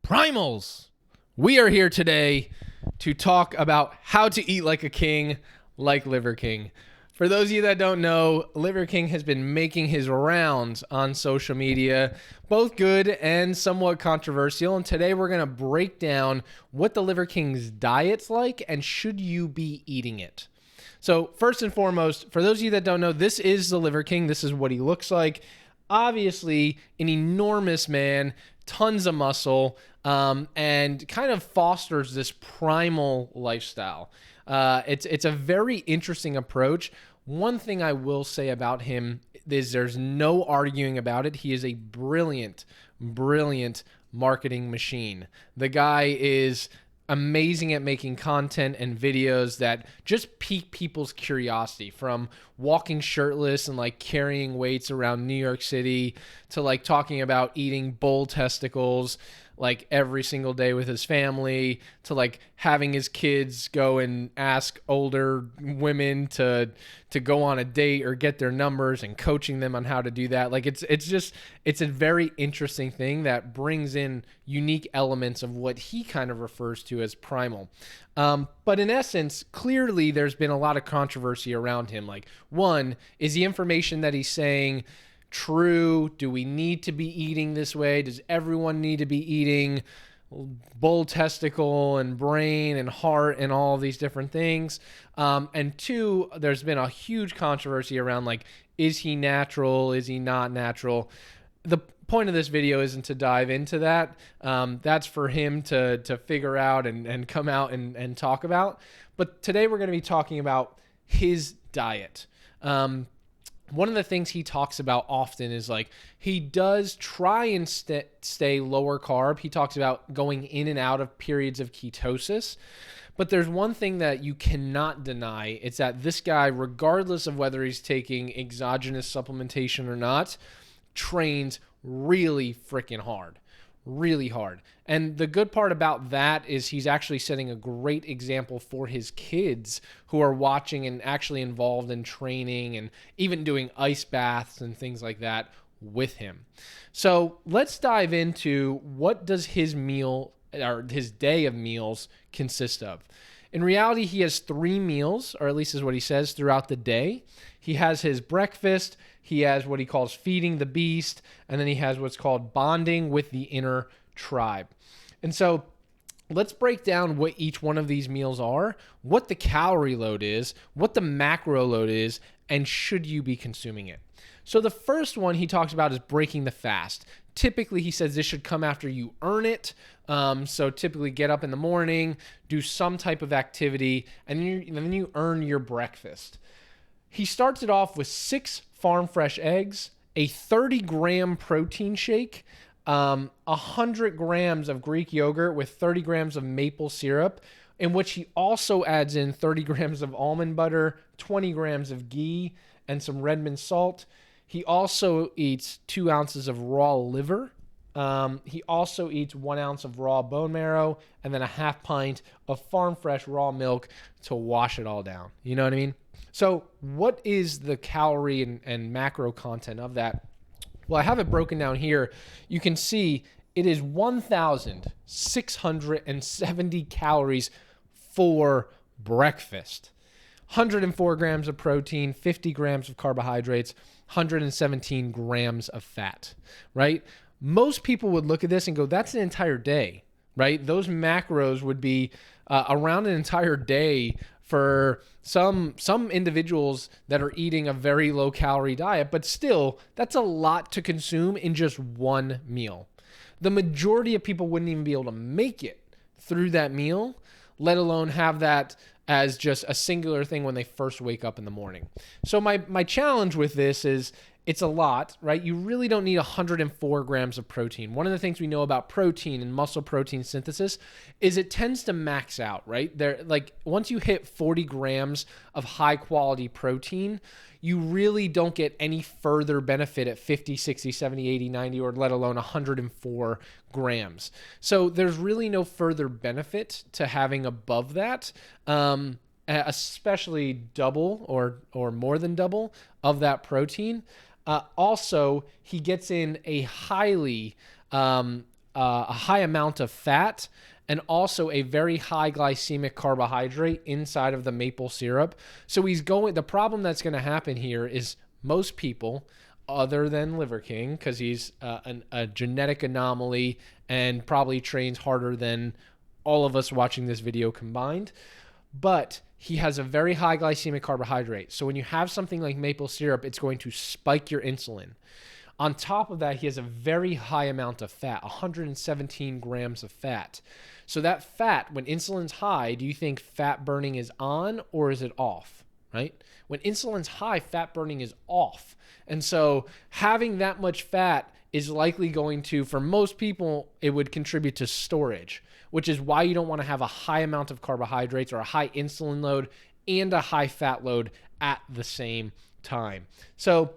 Primals. We are here today to talk about how to eat like a king, like Liver King. For those of you that don't know, Liver King has been making his rounds on social media, both good and somewhat controversial. And today we're going to break down what the Liver King's diet's like and should you be eating it. So first and foremost, for those of you that don't know, this is the Liver King. This is what he looks like. Obviously, an enormous man, tons of muscle, and kind of fosters this primal lifestyle. It's a very interesting approach. One thing I will say about him is there's no arguing about it. He is a brilliant, brilliant marketing machine. The guy is amazing at making content and videos that just pique people's curiosity, from walking shirtless and like carrying weights around New York City to like talking about eating bull testicles like every single day with his family, to like having his kids go and ask older women to go on a date or get their numbers and coaching them on how to do that. Like it's a very interesting thing that brings in unique elements of what he kind of refers to as primal. But in essence, clearly there's been a lot of controversy around him. Like, one, is the information that he's saying true? Do we need to be eating this way? Does everyone need to be eating bull testicle and brain and heart and all of these different things? And two, there's been a huge controversy around like, is he natural? Is he not natural? The point of this video isn't to dive into that. That's for him to figure out and come out and talk about. But today we're going to be talking about his diet. One of the things he talks about often is like he does try and stay lower carb. He talks about going in and out of periods of ketosis. But there's one thing that you cannot deny. It's that this guy, regardless of whether he's taking exogenous supplementation or not, trains really freaking hard. Really hard. And the good part about that is he's actually setting a great example for his kids who are watching and actually involved in training and even doing ice baths and things like that with him. So let's dive into what does his meal or his day of meals consist of. In reality, he has 3 meals, or at least is what he says, throughout the day. He has his breakfast, he has what he calls feeding the beast, and then he has what's called bonding with the inner tribe. And so let's break down what each one of these meals are, what the calorie load is, what the macro load is, and should you be consuming it. So the first one he talks about is breaking the fast. Typically, he says this should come after you earn it. So typically get up in the morning, do some type of activity, and then you earn your breakfast. He starts it off with 6 farm fresh eggs, a 30-gram protein shake, 100 grams of Greek yogurt with 30 grams of maple syrup, in which he also adds in 30 grams of almond butter, 20 grams of ghee, and some Redmond salt. He also eats 2 ounces of raw liver. He also eats 1 ounce of raw bone marrow and then a half pint of farm fresh raw milk to wash it all down. You know what I mean? So what is the calorie and macro content of that? Well, I have it broken down here. You can see it is 1,670 calories for breakfast. 104 grams of protein, 50 grams of carbohydrates, 117 grams of fat, right? Most people would look at this and go, that's an entire day, right? Those macros would be around an entire day for some individuals that are eating a very low calorie diet, but still, that's a lot to consume in just one meal. The majority of people wouldn't even be able to make it through that meal, let alone have that as just a singular thing when they first wake up in the morning. So my challenge with this is it's a lot, right? You really don't need 104 grams of protein. One of the things we know about protein and muscle protein synthesis is it tends to max out, right? Like once you hit 40 grams of high quality protein, you really don't get any further benefit at 50, 60, 70, 80, 90, or let alone 104 grams. So there's really no further benefit to having above that, especially double or more than double of that protein. Also, he gets in a highly a high amount of fat and also a very high glycemic carbohydrate inside of the maple syrup. So the problem that's going to happen here is most people, other than Liver King, because he's a genetic anomaly and probably trains harder than all of us watching this video combined, but he has a very high glycemic carbohydrate. So when you have something like maple syrup, it's going to spike your insulin. On top of that, he has a very high amount of fat, 117 grams of fat. So that fat, when insulin's high, do you think fat burning is on or is it off, right? When insulin's high, fat burning is off. And so having that much fat is likely going to, for most people, it would contribute to storage, which is why you don't want to have a high amount of carbohydrates or a high insulin load and a high fat load at the same time. So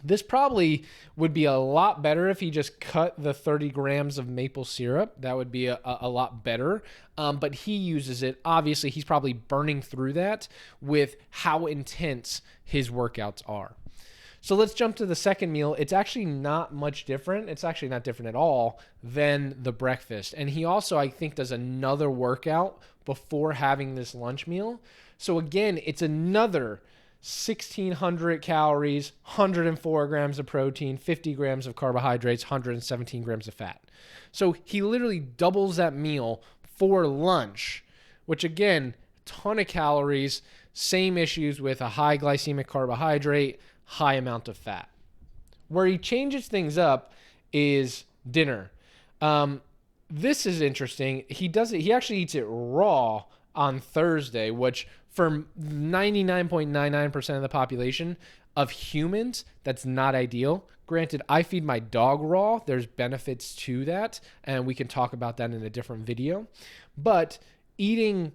this probably would be a lot better if he just cut the 30 grams of maple syrup. That would be a lot better. But he uses it. Obviously, he's probably burning through that with how intense his workouts are. So let's jump to the second meal. It's actually not much different. It's actually not different at all than the breakfast. And he also, I think, does another workout before having this lunch meal. So again, it's another 1,600 calories, 104 grams of protein, 50 grams of carbohydrates, 117 grams of fat. So he literally doubles that meal for lunch, which again, ton of calories, same issues with a high glycemic carbohydrate, high amount of fat. Where he changes things up is dinner. This is interesting. He actually eats it raw on Thursday, which for 99.99% of the population of humans, that's not ideal. Granted, I feed my dog raw. There's benefits to that, and we can talk about that in a different video. But eating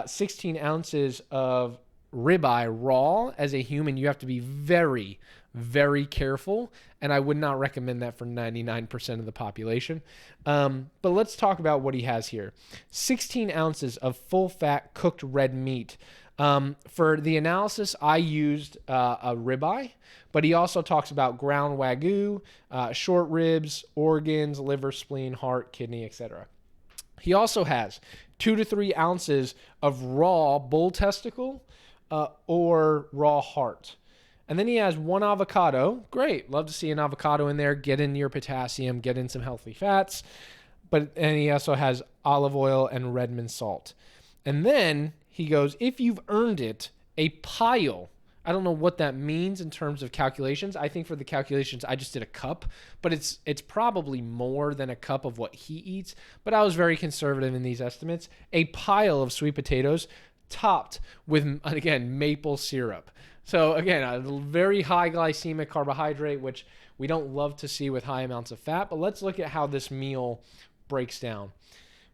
16 ounces of ribeye raw as a human, you have to be very, very careful, and I would not recommend that for 99% of the population. But let's talk about what he has here. 16 ounces of full-fat cooked red meat. For the analysis, I used a ribeye, but he also talks about ground wagyu, short ribs, organs, liver, spleen, heart, kidney, etc. He also has 2 to 3 ounces of raw bull testicle or raw heart. And then he has 1 avocado. Great. Love to see an avocado in there. Get in your potassium, get in some healthy fats. And he also has olive oil and Redmond salt. And then he goes, if you've earned it, a pile. I don't know what that means in terms of calculations. I think for the calculations, I just did a cup, but it's probably more than a cup of what he eats. But I was very conservative in these estimates. A pile of sweet potatoes topped with, again, maple syrup. So again, a very high glycemic carbohydrate, which we don't love to see with high amounts of fat. But let's look at how this meal breaks down.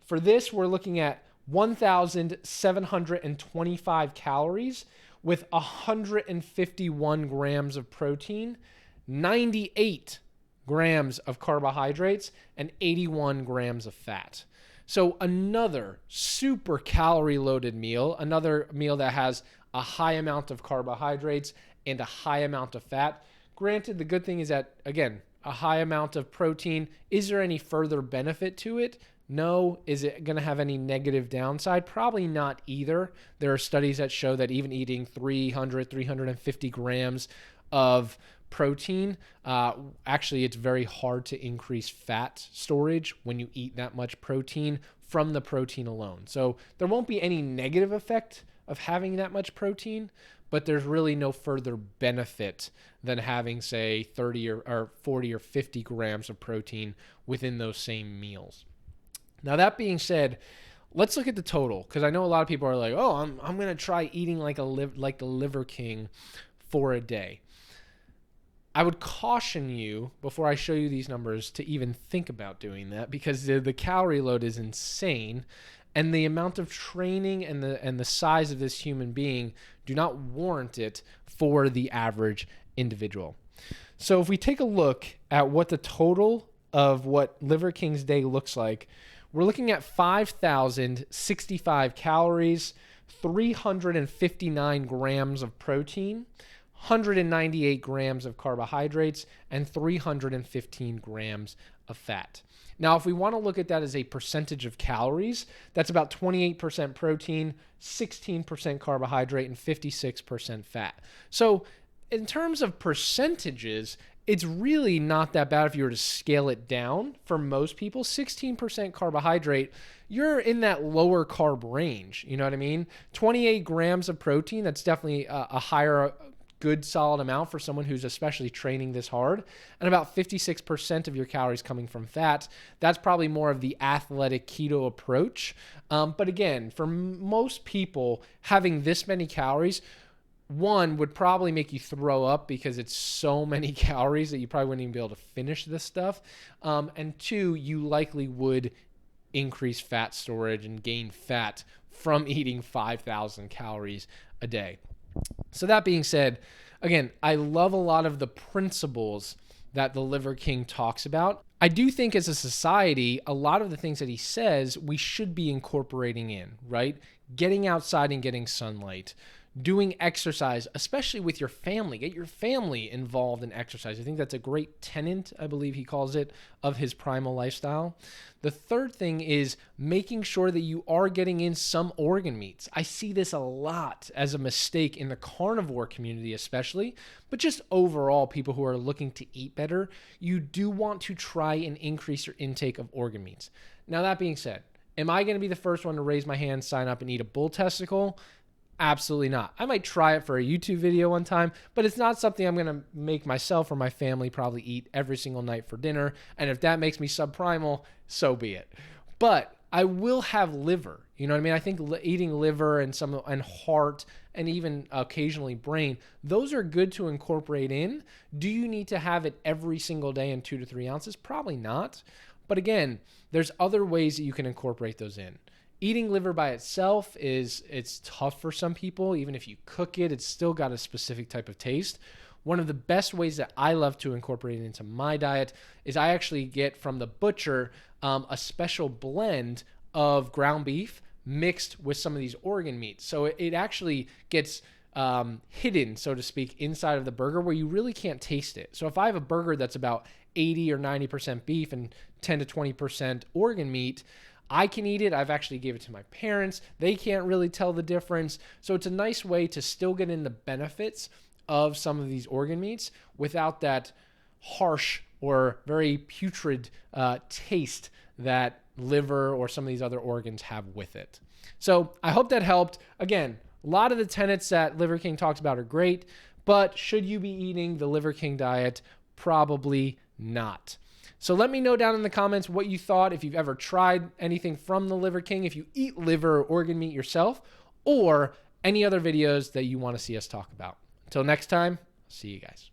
For this, we're looking at 1,725 calories with 151 grams of protein, 98 grams of carbohydrates, and 81 grams of fat. So another super calorie loaded meal, another meal that has a high amount of carbohydrates and a high amount of fat. Granted, the good thing is that, again, a high amount of protein. Is there any further benefit to it? No. Is it going to have any negative downside? Probably not either. There are studies that show that even eating 350 grams of protein, actually it's very hard to increase fat storage when you eat that much protein from the protein alone. So there won't be any negative effect of having that much protein, but there's really no further benefit than having, say, 30 or 40 or 50 grams of protein within those same meals. Now, that being said, let's look at the total, because I know a lot of people are like, oh, I'm going to try eating like the Liver King for a day. I would caution you, before I show you these numbers, to even think about doing that, because the calorie load is insane, and the amount of training and the size of this human being do not warrant it for the average individual. So if we take a look at what the total of what Liver King's day looks like, we're looking at 5,065 calories, 359 grams of protein, 198 grams of carbohydrates, and 315 grams of fat. Now, if we want to look at that as a percentage of calories, that's about 28% protein, 16% carbohydrate, and 56% fat. So in terms of percentages, it's really not that bad if you were to scale it down. For most people, 16% carbohydrate, you're in that lower carb range. You know what I mean? 28 grams of protein, that's definitely a higher, good solid amount for someone who's especially training this hard. And about 56% of your calories coming from fat. That's probably more of the athletic keto approach. But again, for most people, having this many calories, one, would probably make you throw up because it's so many calories that you probably wouldn't even be able to finish this stuff. And two, you likely would increase fat storage and gain fat from eating 5,000 calories a day. So that being said, again, I love a lot of the principles that the Liver King talks about. I do think as a society, a lot of the things that he says we should be incorporating in, right? Getting outside and getting sunlight, doing exercise, especially with your family. Get your family involved in exercise. I think that's a great tenet, I believe he calls it, of his primal lifestyle. The third thing is making sure that you are getting in some organ meats. I see this a lot as a mistake in the carnivore community especially, but just overall people who are looking to eat better, you do want to try and increase your intake of organ meats. Now that being said, am I going to be the first one to raise my hand, sign up, and eat a bull testicle? Absolutely not. I might try it for a YouTube video one time, but it's not something I'm going to make myself or my family probably eat every single night for dinner. And if that makes me subprimal, so be it. But I will have liver. You know what I mean? I think eating liver and heart and even occasionally brain, those are good to incorporate in. Do you need to have it every single day in 2 to 3 ounces? Probably not. But again, there's other ways that you can incorporate those in. Eating liver by itself it's tough for some people. Even if you cook it, it's still got a specific type of taste. One of the best ways that I love to incorporate it into my diet is I actually get from the butcher a special blend of ground beef mixed with some of these organ meats. So it actually gets hidden, so to speak, inside of the burger where you really can't taste it. So if I have a burger that's about 80 or 90% beef and 10 to 20% organ meat, I can eat it. I've actually gave it to my parents. They can't really tell the difference. So it's a nice way to still get in the benefits of some of these organ meats without that harsh or very putrid taste that liver or some of these other organs have with it. So I hope that helped. Again, a lot of the tenets that Liver King talks about are great, but should you be eating the Liver King diet? Probably not. So let me know down in the comments what you thought, if you've ever tried anything from the Liver King, if you eat liver or organ meat yourself, or any other videos that you want to see us talk about. Until next time, see you guys.